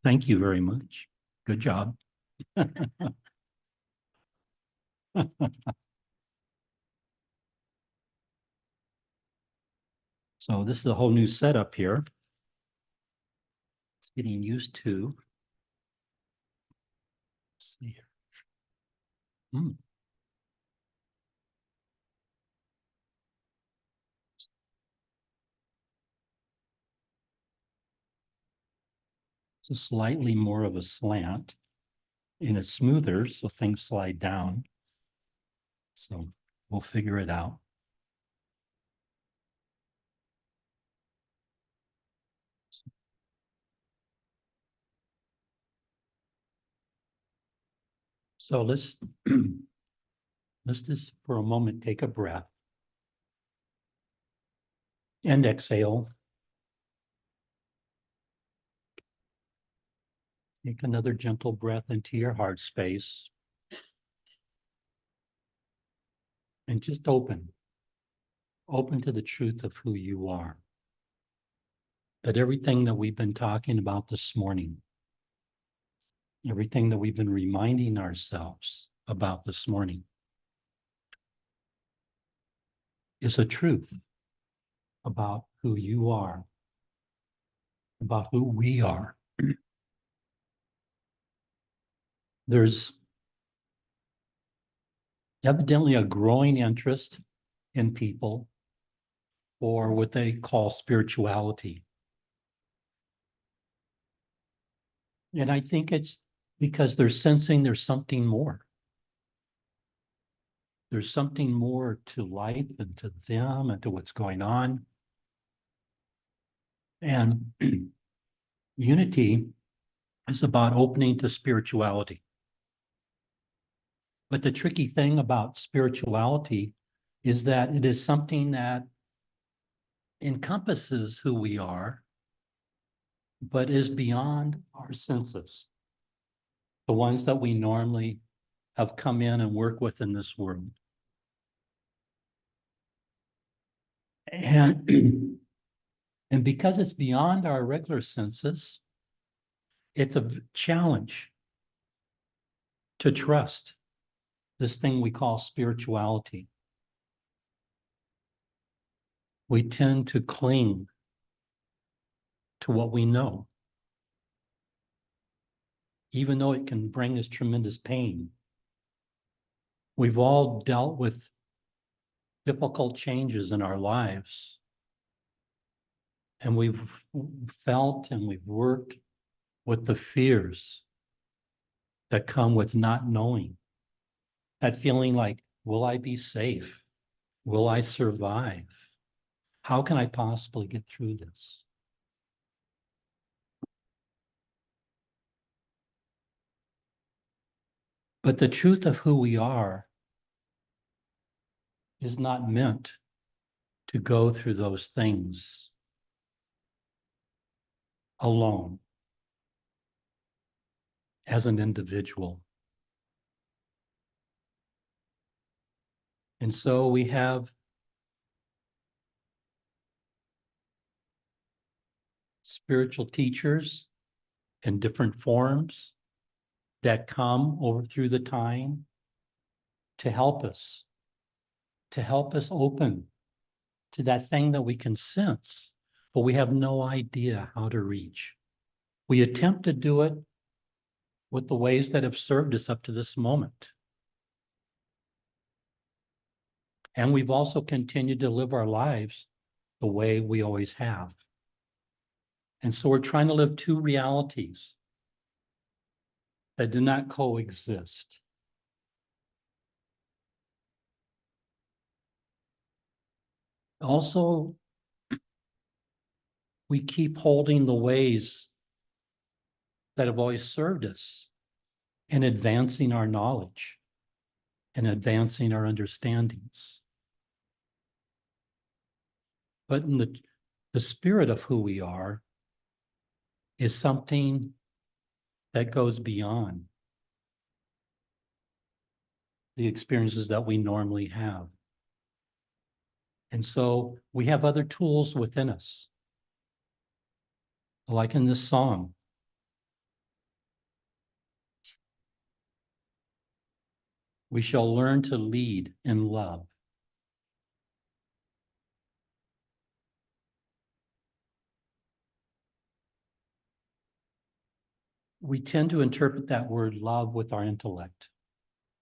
Thank you very much. Good job. So this is a whole new setup here. It's getting used to. Let's see here. It's a slightly more of a slant and it's smoother, so things slide down. So we'll figure it out. So let's just for a moment take a breath and exhale. Take another gentle breath into your heart space. And just open to the truth of who you are. That everything that we've been talking about this morning, everything that we've been reminding ourselves about this morning is a truth about who you are, about who we are. There's evidently a growing interest in people for what they call spirituality. And I think it's because they're sensing there's something more. There's something more to life and to them and to what's going on. And unity is about opening to spirituality. But the tricky thing about spirituality is that it is something that encompasses who we are, but is beyond our senses, the ones that we normally have come in and work with in this world. And, and because it's beyond our regular senses, it's a challenge to trust this thing we call spirituality. We tend to cling to what we know, even though it can bring us tremendous pain. We've all dealt with difficult changes in our lives, and we've felt and we've worked with the fears that come with not knowing. That feeling like, will I be safe? Will I survive? How can I possibly get through this? But the truth of who we are is not meant to go through those things alone as an individual. And so we have spiritual teachers in different forms that come over through the time to help us open to that thing that we can sense, but we have no idea how to reach. We attempt to do it with the ways that have served us up to this moment. And we've also continued to live our lives the way we always have. And so we're trying to live two realities that do not coexist. Also, we keep holding the ways that have always served us and advancing our knowledge and advancing our understandings. But in the spirit of who we are is something that goes beyond the experiences that we normally have. And so we have other tools within us. Like in this song, We shall learn to lead in love. We tend to interpret that word love with our intellect,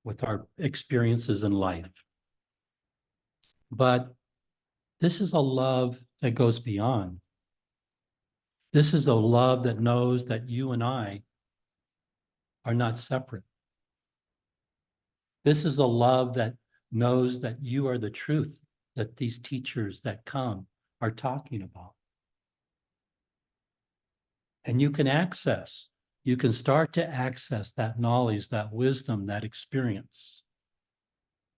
with our experiences in life. But this is a love that goes beyond. This is a love that knows that you and I are not separate. This is a love that knows that you are the truth that these teachers that come are talking about. And you can start to access that knowledge, that wisdom, that experience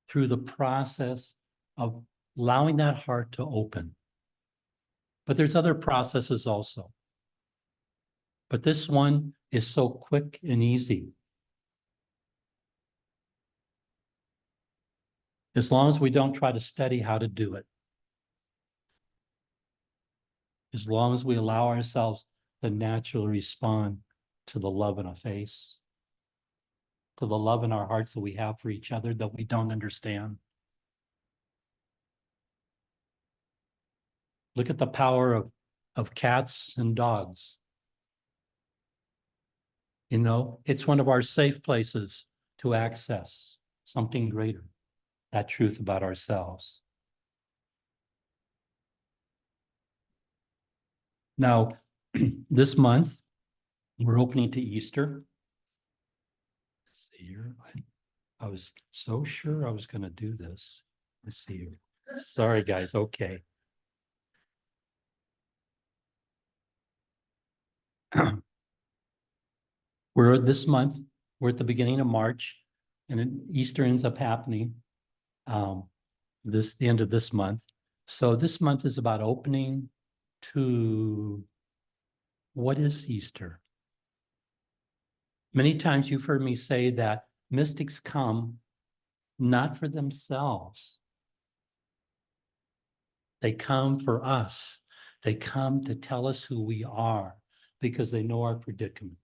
through the process of allowing that heart to open. But there's other processes also. But this one is so quick and easy. As long as we don't try to study how to do it. As long as we allow ourselves to naturally respond to the love in our face, to the love in our hearts that we have for each other that we don't understand. Look at the power of cats and dogs. You know, it's one of our safe places to access something greater, that truth about ourselves. Now, this month, we're opening to Easter. Let's see here. I was so sure I was going to do this. Let's see here. Sorry, guys. Okay. We're this month, we're at the beginning of March, and Easter ends up happening the end of this month. So this month is about opening to what is Easter? Many times you've heard me say that mystics come not for themselves. They come for us. They come to tell us who we are because they know our predicament.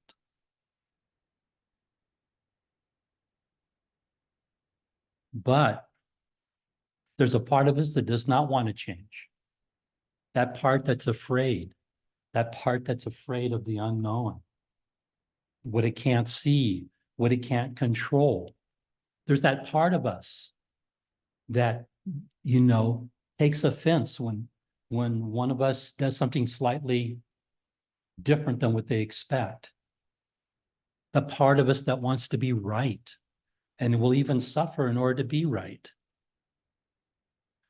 But there's a part of us that does not want to change. That part that's afraid. That part that's afraid of the unknown. What it can't see, what it can't control. There's that part of us that, you know, takes offense when one of us does something slightly different than what they expect. The part of us that wants to be right and will even suffer in order to be right.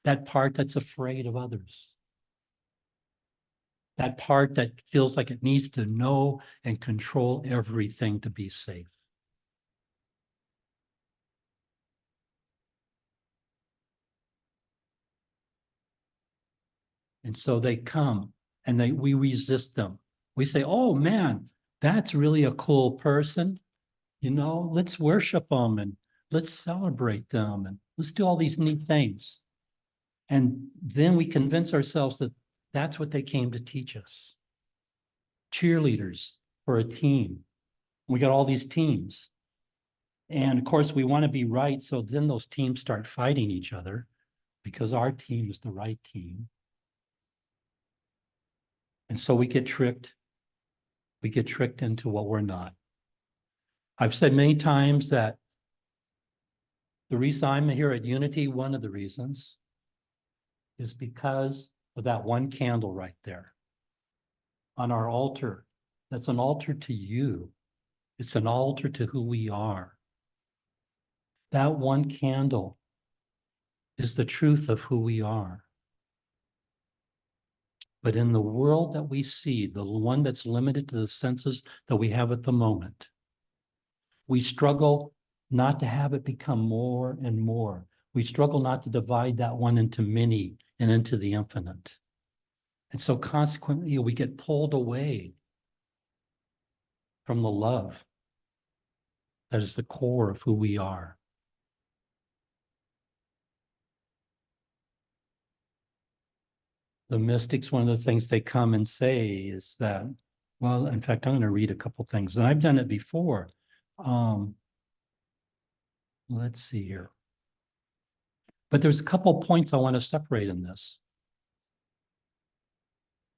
That part that's afraid of others. That part that feels like it needs to know and control everything to be safe. And so they come and we resist them. We say, oh man, that's really a cool person. You know, let's worship them and let's celebrate them and let's do all these neat things. And then we convince ourselves that that's what they came to teach us. Cheerleaders for a team. We got all these teams. And of course, we want to be right. So then those teams start fighting each other because our team is the right team. And so we get tricked. We get tricked into what we're not. I've said many times that the reason I'm here at Unity, one of the reasons, is because of that one candle right there on our altar. That's an altar to you. It's an altar to who we are. That one candle is the truth of who we are. But in the world that we see, the one that's limited to the senses that we have at the moment, we struggle not to have it become more and more. We struggle not to divide that one into many and into the infinite. And so consequently, we get pulled away from the love that is the core of who we are. The mystics, one of the things they come and say is that, well, in fact, I'm going to read a couple things, and I've done it before. let's see here. But there's a couple points I want to separate in this.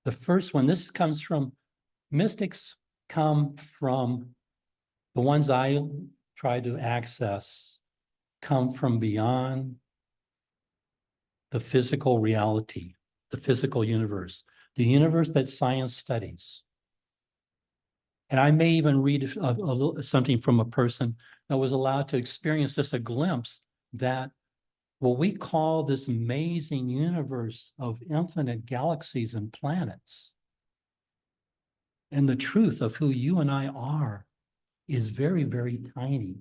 The first one, this comes from, mystics come from, the ones I try to access come from beyond the physical reality, the physical universe, the universe that science studies. And I may even read a little something from a person that was allowed to experience just a glimpse that what we call this amazing universe of infinite galaxies and planets, and the truth of who you and I are, is very, very tiny,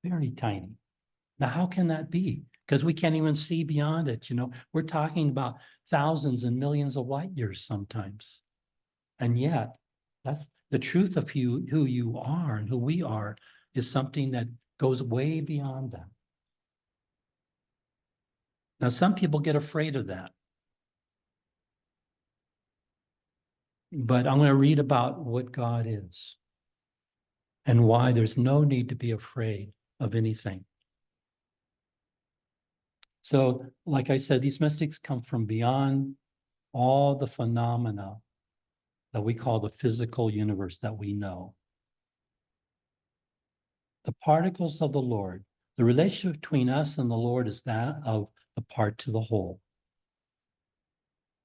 very tiny. Now, how can that be? Because we can't even see beyond it. You know, we're talking about thousands and millions of light years sometimes. And yet, that's the truth of who you are and who we are, is something that goes way beyond that. Now, some people get afraid of that. But I'm going to read about what God is and why there's no need to be afraid of anything. So, like I said, these mystics come from beyond all the phenomena that we call the physical universe that we know. The particles of the Lord, the relationship between us and the Lord is that of the part to the whole.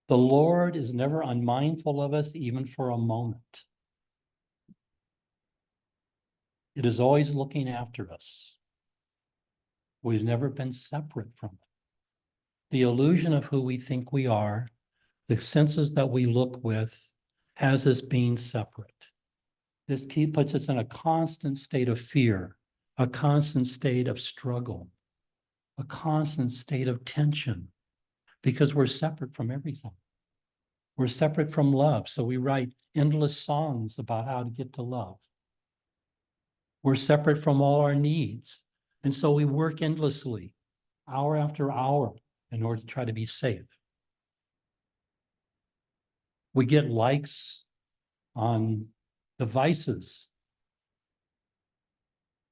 The Lord is never unmindful of us, even for a moment. It is always looking after us. We've never been separate from it. The illusion of who we think we are, the senses that we look with, has us being separate. This puts us in a constant state of fear, a constant state of struggle, a constant state of tension, because we're separate from everything. We're separate from love, so we write endless songs about how to get to love. We're separate from all our needs, and so we work endlessly, hour after hour, in order to try to be safe. We get likes on devices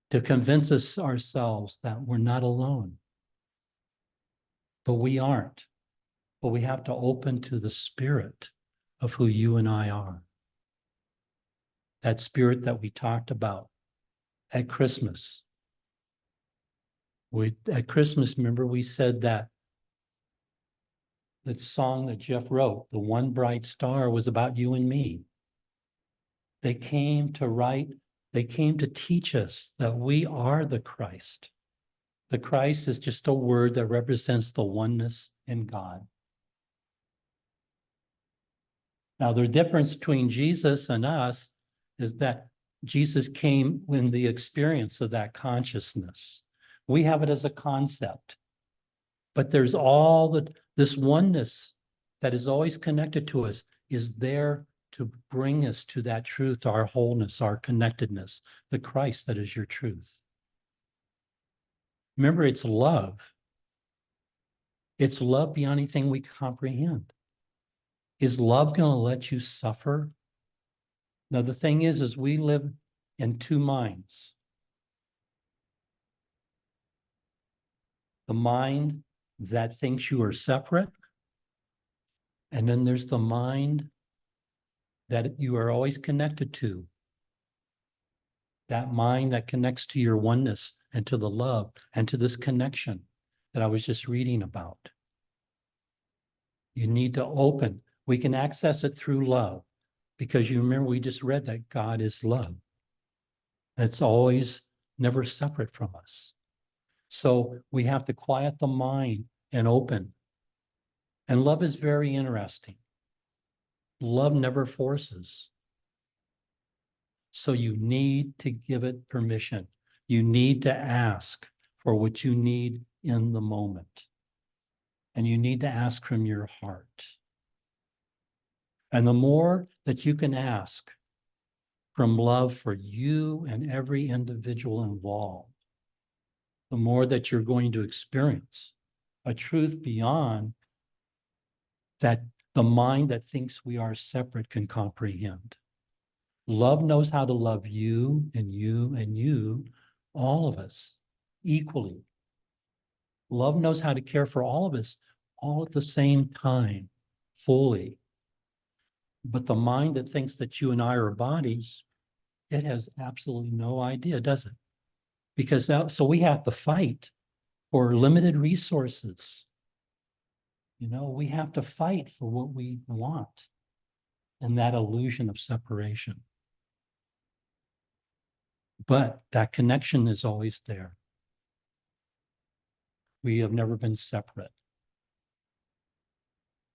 to convince us ourselves that we're not alone. But we aren't. But we have to open to the spirit of who you and I are. That spirit that we talked about at Christmas. At Christmas, remember, we said that song that Jeff wrote, The One Bright Star, was about you and me. They came to teach us that we are the Christ. The Christ is just a word that represents the oneness in God. Now, the difference between Jesus and us is that Jesus came in the experience of that consciousness. We have it as a concept, but there's this oneness that is always connected to us is there to bring us to that truth, our wholeness, our connectedness, the Christ that is your truth. Remember, it's love. It's love beyond anything we comprehend. Is love going to let you suffer? Now, the thing is we live in two minds. The mind that thinks you are separate, and then there's the mind that you are always connected to. That mind that connects to your oneness and to the love and to this connection that I was just reading about. You need to open. We can access it through love, because you remember we just read that God is love. It's always never separate from us. So we have to quiet the mind and open. And love is very interesting. Love never forces. So you need to give it permission. You need to ask for what you need in the moment. And you need to ask from your heart. And the more that you can ask from love for you and every individual involved, the more that you're going to experience a truth beyond that the mind that thinks we are separate can comprehend. Love knows how to love you and you and you, all of us. equally. Love knows how to care for all of us all at the same time, fully. But the mind that thinks that you and I are bodies, it has absolutely no idea, does it? Because so we have to fight for limited resources. We have to fight for what we want in that illusion of separation. But that connection is always there. We have never been separate.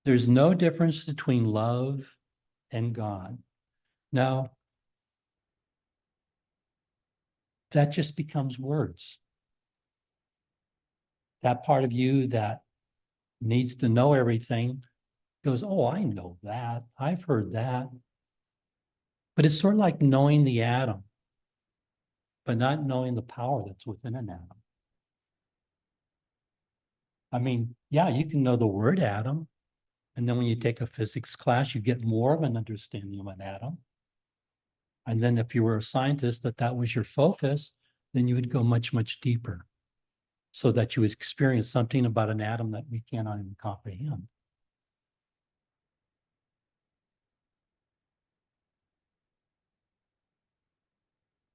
There's no difference between love and God. Now, that just becomes words. That part of you that needs to know everything goes, oh, I know that. I've heard that. But it's sort of like knowing the atom, but not knowing the power that's within an atom. I mean, yeah, you can know the word atom. And then when you take a physics class, you get more of an understanding of an atom. And then if you were a scientist, that was your focus, then you would go much, much deeper so that you would experience something about an atom that we cannot even comprehend.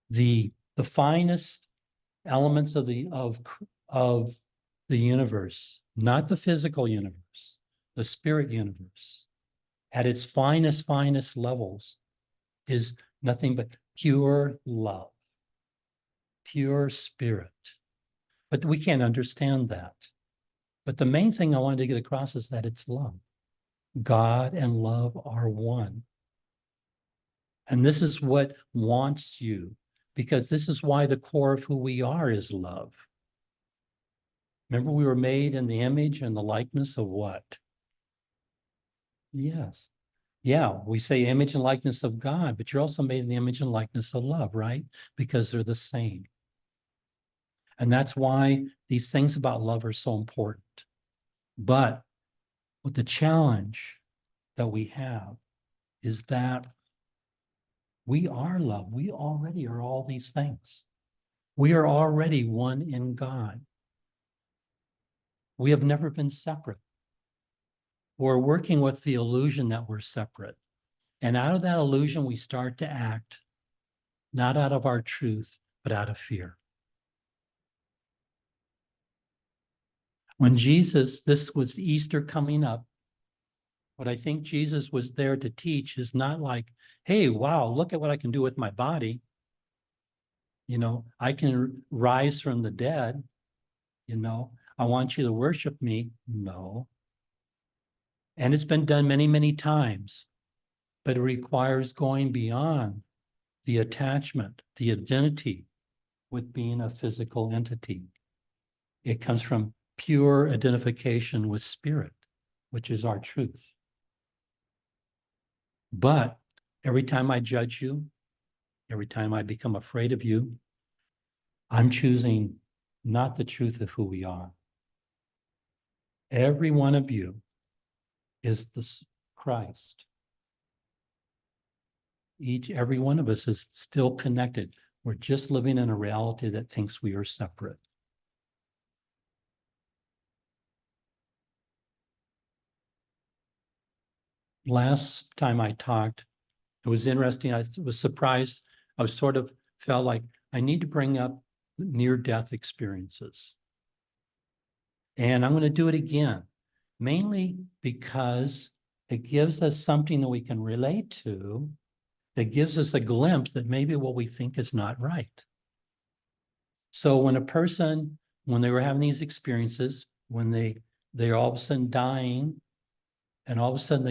The finest elements of the universe, not the physical universe, the spirit universe, at its finest levels, is nothing but pure love, pure spirit. But we can't understand that. But the main thing I wanted to get across is that it's love. God and love are one. And this is what wants you, because this is why the core of who we are is love. Remember, we were made in the image and the likeness of what? Yes. Yeah, we say image and likeness of God, but you're also made in the image and likeness of love, right? Because they're the same. And that's why these things about love are so important. But what the challenge that we have is that we are love. We already are all these things. We are already one in God. We have never been separate. We're working with the illusion that we're separate. And out of that illusion, we start to act, not out of our truth, but out of fear. When Jesus, this was Easter coming up, what I think Jesus was there to teach is not like, hey, wow, look at what I can do with my body. I can rise from the dead. I want you to worship me. No. And it's been done many, many times, but it requires going beyond the attachment, the identity with being a physical entity. It comes from pure identification with spirit, which is our truth. But every time I judge you, every time I become afraid of you, I'm choosing not the truth of who we are. Every one of you is the Christ. Every one of us is still connected. We're just living in a reality that thinks we are separate. Last time I talked, it was interesting. I was surprised. I was felt like I need to bring up near-death experiences. And I'm going to do it again, mainly because it gives us something that we can relate to, that gives us a glimpse that maybe what we think is not right. So when a person, when they were having these experiences, when they're all of a sudden dying, and all of a sudden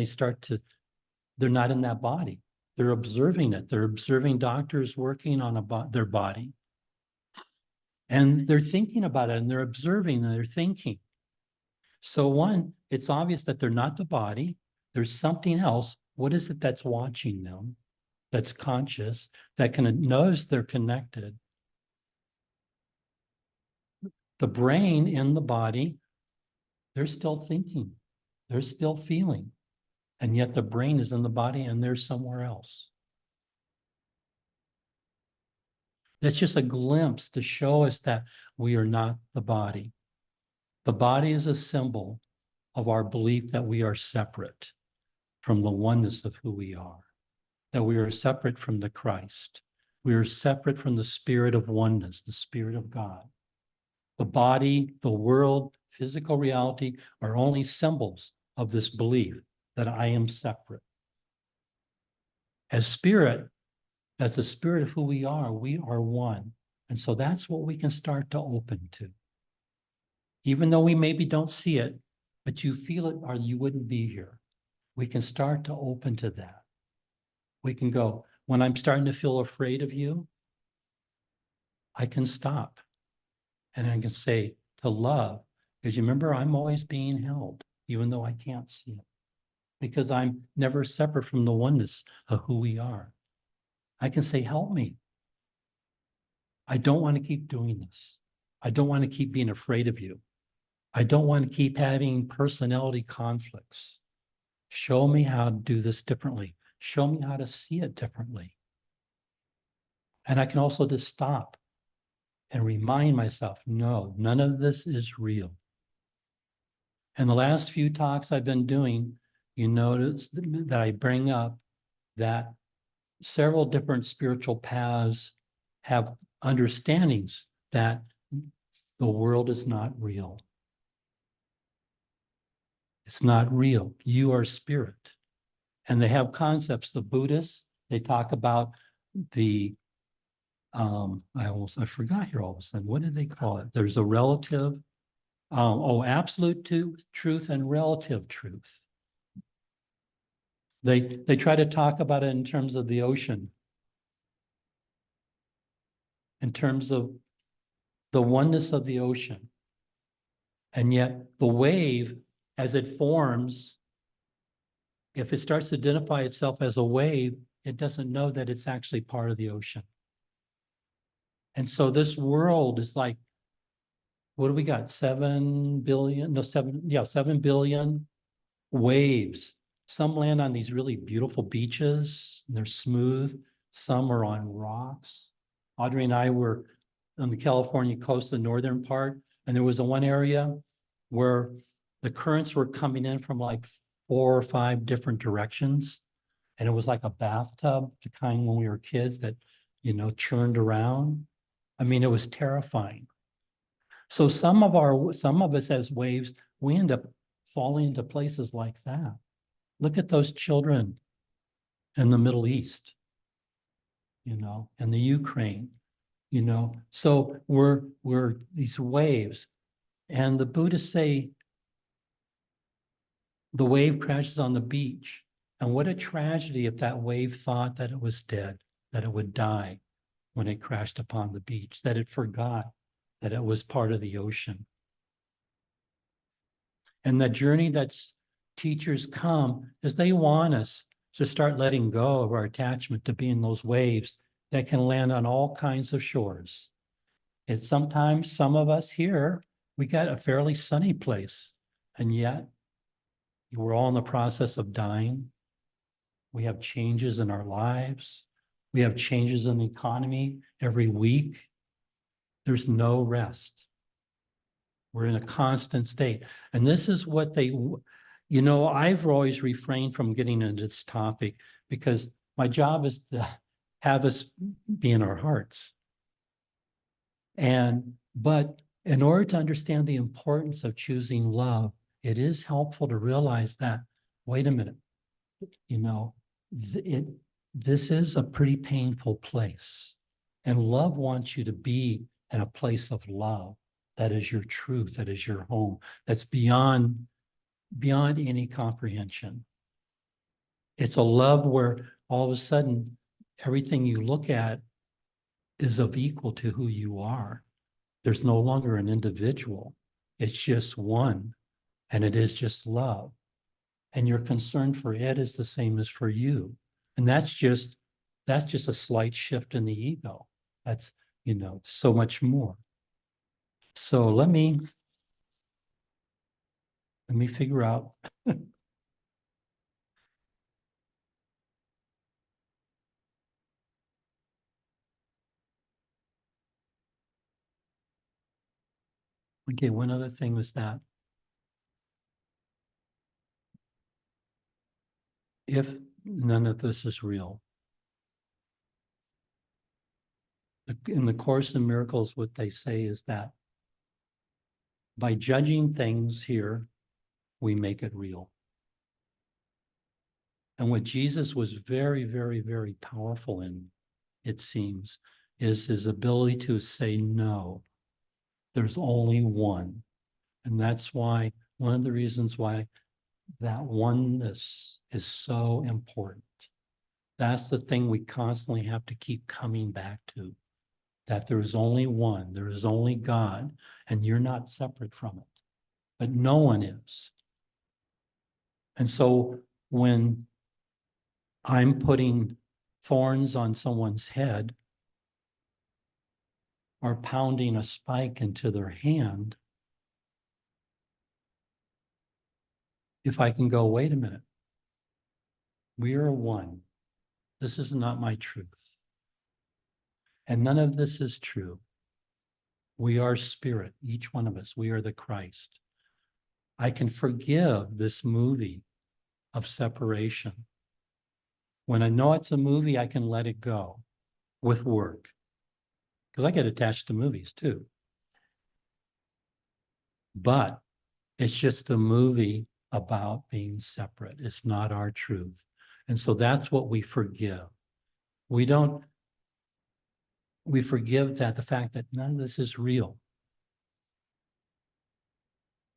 they're not in that body. They're observing it. They're observing doctors working on their body. And they're thinking about it, and they're observing, and they're thinking. So one, it's obvious that they're not the body. There's something else. What is it that's watching them, that's conscious, that knows they're connected? The brain in the body, they're still thinking. They're still feeling. And yet the brain is in the body and they're somewhere else. That's just a glimpse to show us that we are not the body. The body is a symbol of our belief that we are separate from the oneness of who we are, that we are separate from the Christ. We are separate from the spirit of oneness, the spirit of God. The body, the world, physical reality are only symbols of this belief that I am separate. As spirit, as the spirit of who we are one. And so that's what we can start to open to. Even though we maybe don't see it, but you feel it or you wouldn't be here. We can start to open to that. We can go, when I'm starting to feel afraid of you, I can stop. And I can say to love, because you remember, I'm always being held, even though I can't see it, because I'm never separate from the oneness of who we are. I can say, help me. I don't want to keep doing this. I don't want to keep being afraid of you. I don't want to keep having personality conflicts. Show me how to do this differently. Show me how to see it differently. And I can also just stop and remind myself, no, none of this is real. And the last few talks I've been doing, you notice that I bring up that several different spiritual paths have understandings that the world is not real. It's not real. You are spirit. And they have concepts. The Buddhists, they talk about the, I forgot here all of a sudden. What did they call it? There's a relative, absolute truth and relative truth. They try to talk about it in terms of the ocean, in terms of the oneness of the ocean. And yet the wave, as it forms, if it starts to identify itself as a wave, it doesn't know that it's actually part of the ocean. And so this world is like, what do we got? 7 billion, no, 7 billion waves. Some land on these really beautiful beaches, and they're smooth. Some are on rocks. Audrey and I were on the California coast, the northern part, and there was one area where the currents were coming in from like 4 or 5 different directions. And it was like a bathtub, the kind when we were kids that, churned around. I mean, it was terrifying. So some of us as waves, we end up falling into places like that. Look at those children in the Middle East, and the Ukraine, So we're these waves. And the Buddhists say the wave crashes on the beach. And what a tragedy if that wave thought that it was dead, that it would die when it crashed upon the beach, that it forgot that it was part of the ocean. And the journey that's teachers come is they want us to start letting go of our attachment to being those waves that can land on all kinds of shores. And sometimes some of us here, we got a fairly sunny place, and yet we're all in the process of dying. We have changes in our lives. We have changes in the economy every week. There's no rest. We're in a constant state. And this is what I've always refrained from getting into this topic because my job is to have us be in our hearts. But in order to understand the importance of choosing love, it is helpful to realize that, wait a minute, this is a pretty painful place. And love wants you to be in a place of love. That is your truth. That is your home. That's beyond any comprehension. It's a love where all of a sudden, everything you look at is of equal to who you are. There's no longer an individual. It's just one, and it is just love. And your concern for it is the same as for you. And that's just a slight shift in the ego. That's, so much more. So let me figure out. Okay, one other thing was that if none of this is real, in the Course in Miracles, what they say is that by judging things here, we make it real. And what Jesus was very, very, very powerful in, it seems, is his ability to say no. There's only one. And that's why, one of the reasons why that oneness is so important. That's the thing we constantly have to keep coming back to, that there is only one, there is only God, and you're not separate from it, but no one is. And so when I'm putting thorns on someone's head or pounding a spike into their hand, if I can go, wait a minute, we are one. This is not my truth. And none of this is true. We are spirit, each one of us. We are the Christ. I can forgive this movie of separation. When I know it's a movie, I can let it go with work. Because I get attached to movies too. But it's just a movie about being separate. It's not our truth. And so that's what we forgive. We forgive that the fact that none of this is real.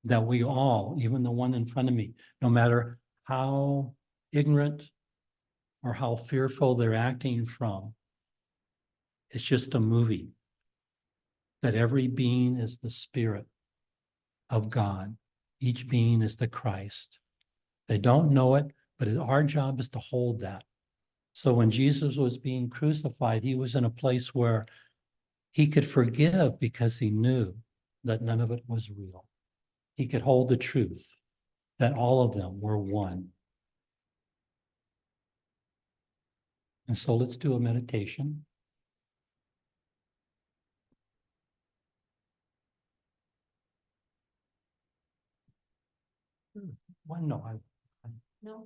That we all, even the one in front of me, no matter how ignorant or how fearful they're acting from, it's just a movie. That every being is the spirit of God. Each being is the Christ. They don't know it, but our job is to hold that. So when Jesus was being crucified, he was in a place where he could forgive because he knew that none of it was real. He could hold the truth that all of them were one. And so let's do a meditation. Well, no, no.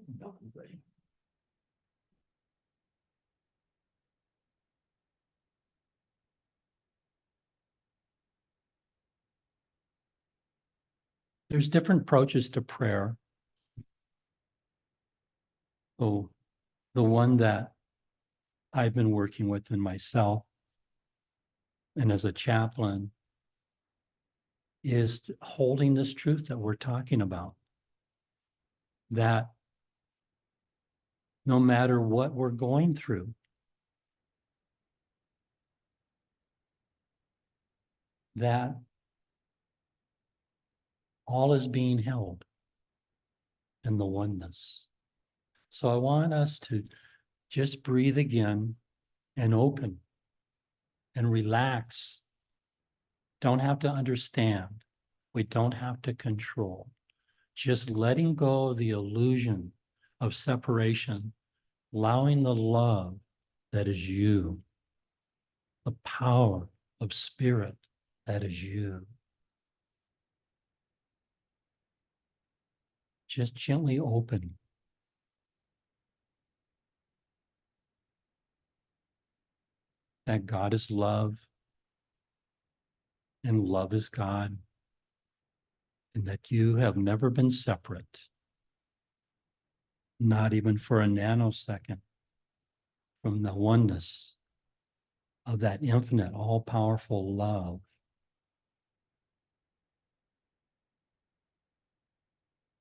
There's different approaches to prayer. So the one that I've been working with in myself and as a chaplain is holding this truth that we're talking about. That no matter what we're going through, that all is being held in the oneness. So I want us to just breathe again and open and relax. Don't have to understand. We don't have to control. Just letting go of the illusion of separation, allowing the love that is you, the power of spirit that is you. Just gently open. That God is love and love is God, and that you have never been separate, not even for a nanosecond, from the oneness of that infinite, all-powerful love.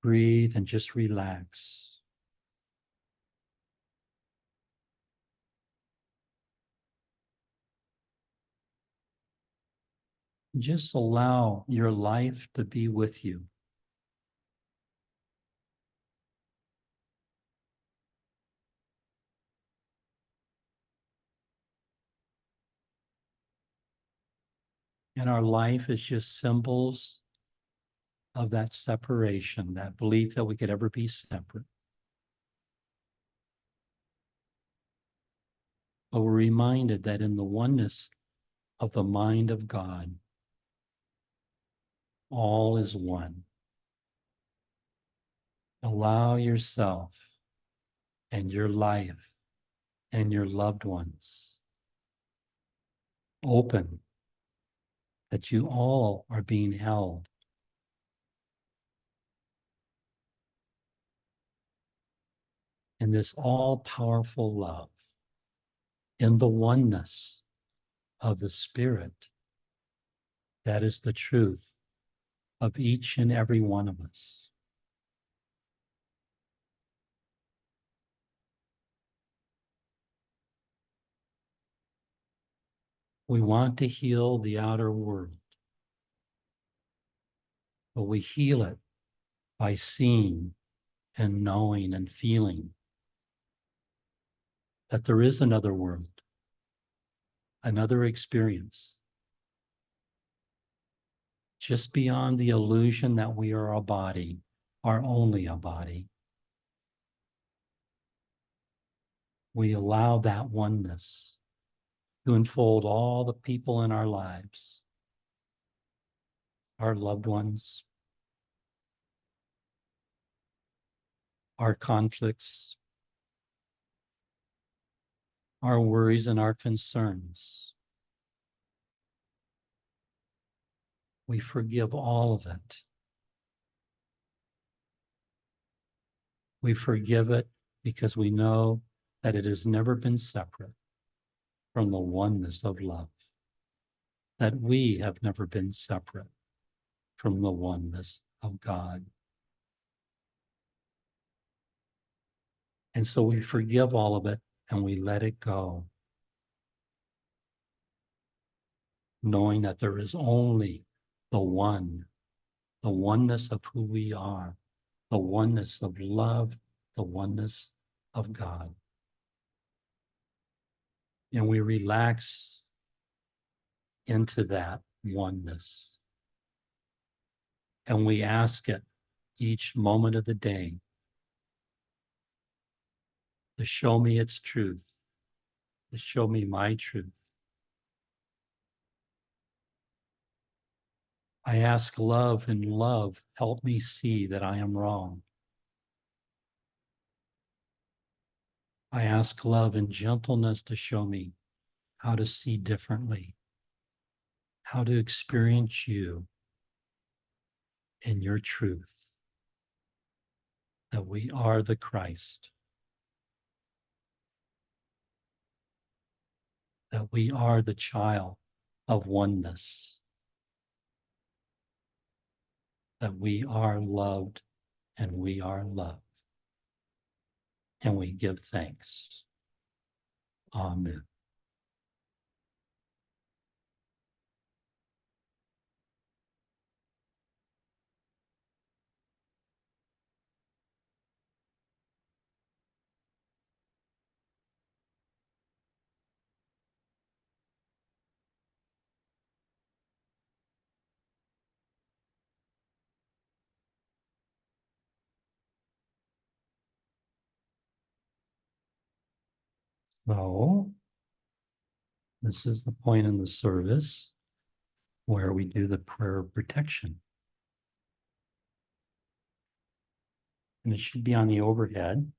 Breathe and just relax. Just allow your life to be with you. And our life is just symbols of that separation, that belief that we could ever be separate. But we're reminded that in the oneness of the mind of God, all is one. Allow yourself and your life and your loved ones open, that you all are being held in this all-powerful love, in the oneness of the Spirit. That is the truth of each and every one of us. We want to heal the outer world, but we heal it by seeing and knowing and feeling that there is another world, another experience, just beyond the illusion that we are a body, are only a body. We allow that oneness to enfold all the people in our lives, our loved ones, our conflicts, our worries and our concerns. We forgive all of it. We forgive it because we know that it has never been separate from the oneness of love, that we have never been separate from the oneness of God. And so we forgive all of it and we let it go, knowing that there is only the one, the oneness of who we are, the oneness of love, the oneness of God. And we relax into that oneness. And we ask it each moment of the day to show me its truth, to show me my truth. I ask love, and love, help me see that I am wrong. I ask love and gentleness to show me how to see differently, how to experience you in your truth, that we are the Christ, that we are the child of oneness, that we are loved and we are loved. And we give thanks. Amen. So, this is the point in the service where we do the prayer of protection. And it should be on the overhead.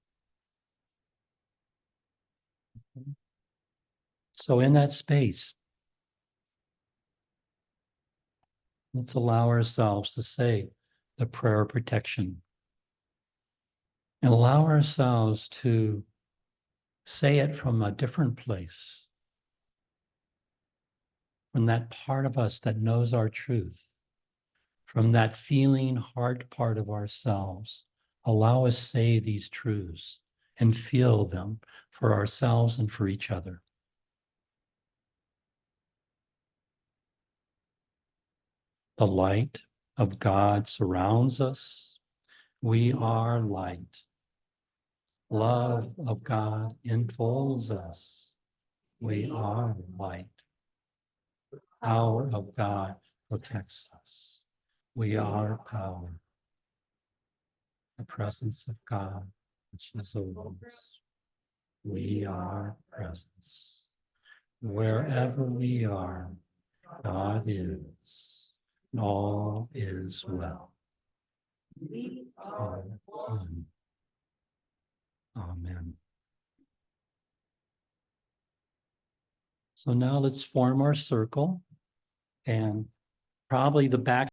So in that space, let's allow ourselves to say the prayer of protection and allow ourselves to say it from a different place, from that part of us that knows our truth, from that feeling heart part of ourselves. Allow us say these truths and feel them for ourselves and for each other. The light of God surrounds us. We are light. Love of God enfolds us. We are light. Power of God protects us. We are power. The presence of God, which is over us. We are presence. Wherever we are, God is. and all is well. We are one. Amen. So now let's form our circle, and probably the back